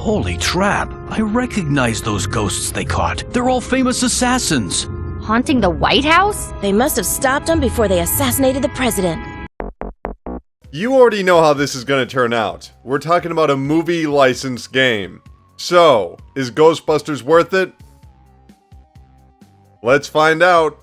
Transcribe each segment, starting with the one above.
Holy trap! I recognize those ghosts they caught. They're all famous assassins. Haunting the White House? They must have stopped them before they assassinated the president. You already know how this is going to turn out. We're talking about a movie licensed game. So, is Ghostbusters worth it? Let's find out.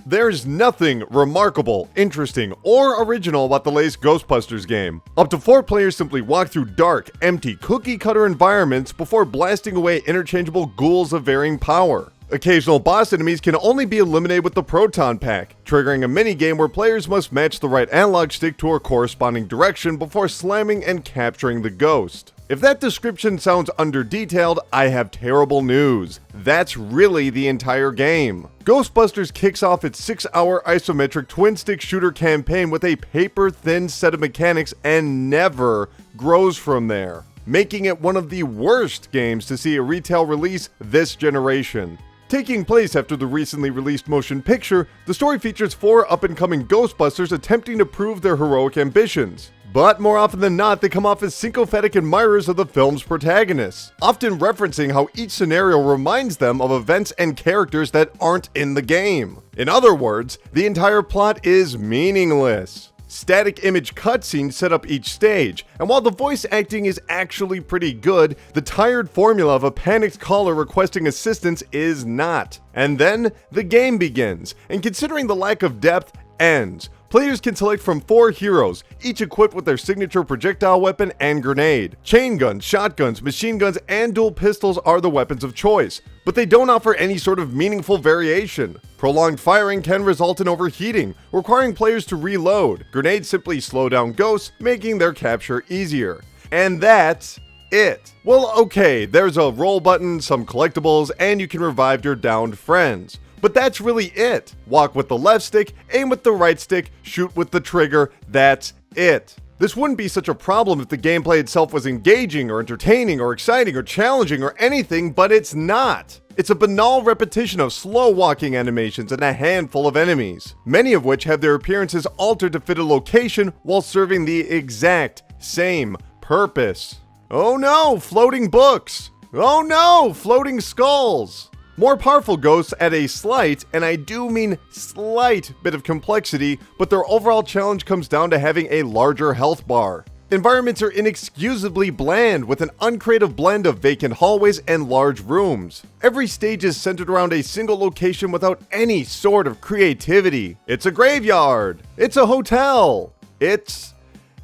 There's nothing remarkable, interesting, or original about the latest Ghostbusters game. Up to 4 players simply walk through dark, empty, cookie-cutter environments before blasting away interchangeable ghouls of varying power. Occasional boss enemies can only be eliminated with the Proton Pack, triggering a minigame where players must match the right analog stick to a corresponding direction before slamming and capturing the ghost. If that description sounds under-detailed, I have terrible news. That's really the entire game. Ghostbusters kicks off its 6-hour isometric twin-stick shooter campaign with a paper-thin set of mechanics and never grows from there, making it one of the worst games to see a retail release this generation. Taking place after the recently released motion picture, the story features 4 up-and-coming Ghostbusters attempting to prove their heroic ambitions. But more often than not, they come off as sycophantic admirers of the film's protagonists, often referencing how each scenario reminds them of events and characters that aren't in the game. In other words, the entire plot is meaningless. Static image cutscenes set up each stage, and while the voice acting is actually pretty good, the tired formula of a panicked caller requesting assistance is not. And then, the game begins, and considering the lack of depth, ends. Players can select from 4 heroes, each equipped with their signature projectile weapon and grenade. Chain guns, shotguns, machine guns, and dual pistols are the weapons of choice, but they don't offer any sort of meaningful variation. Prolonged firing can result in overheating, requiring players to reload. Grenades simply slow down ghosts, making their capture easier. And that's it. Well, okay, there's a roll button, some collectibles, and you can revive your downed friends. But that's really it. Walk with the left stick, aim with the right stick, shoot with the trigger, that's it. This wouldn't be such a problem if the gameplay itself was engaging or entertaining or exciting or challenging or anything, but it's not. It's a banal repetition of slow walking animations and a handful of enemies, many of which have their appearances altered to fit a location while serving the exact same purpose. Oh no, floating books! Oh no, floating skulls! More powerful ghosts add a slight, and I do mean slight, bit of complexity, but their overall challenge comes down to having a larger health bar. Environments are inexcusably bland, with an uncreative blend of vacant hallways and large rooms. Every stage is centered around a single location without any sort of creativity. It's a graveyard. It's a hotel.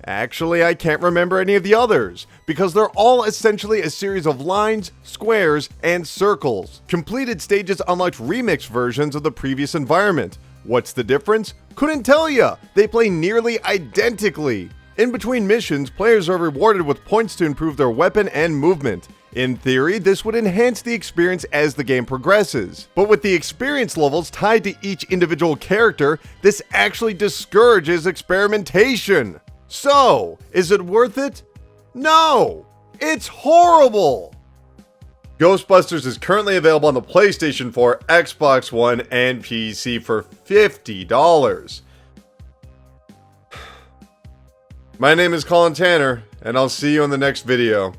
Actually, I can't remember any of the others, because they're all essentially a series of lines, squares, and circles. Completed stages unlocked remixed versions of the previous environment. What's the difference? Couldn't tell ya! They play nearly identically. In between missions, players are rewarded with points to improve their weapon and movement. In theory, this would enhance the experience as the game progresses. But with the experience levels tied to each individual character, this actually discourages experimentation. So, is it worth it? No! It's horrible! Ghostbusters is currently available on the PlayStation 4, Xbox One, and PC for $50. My name is Colin Tanner, and I'll see you in the next video.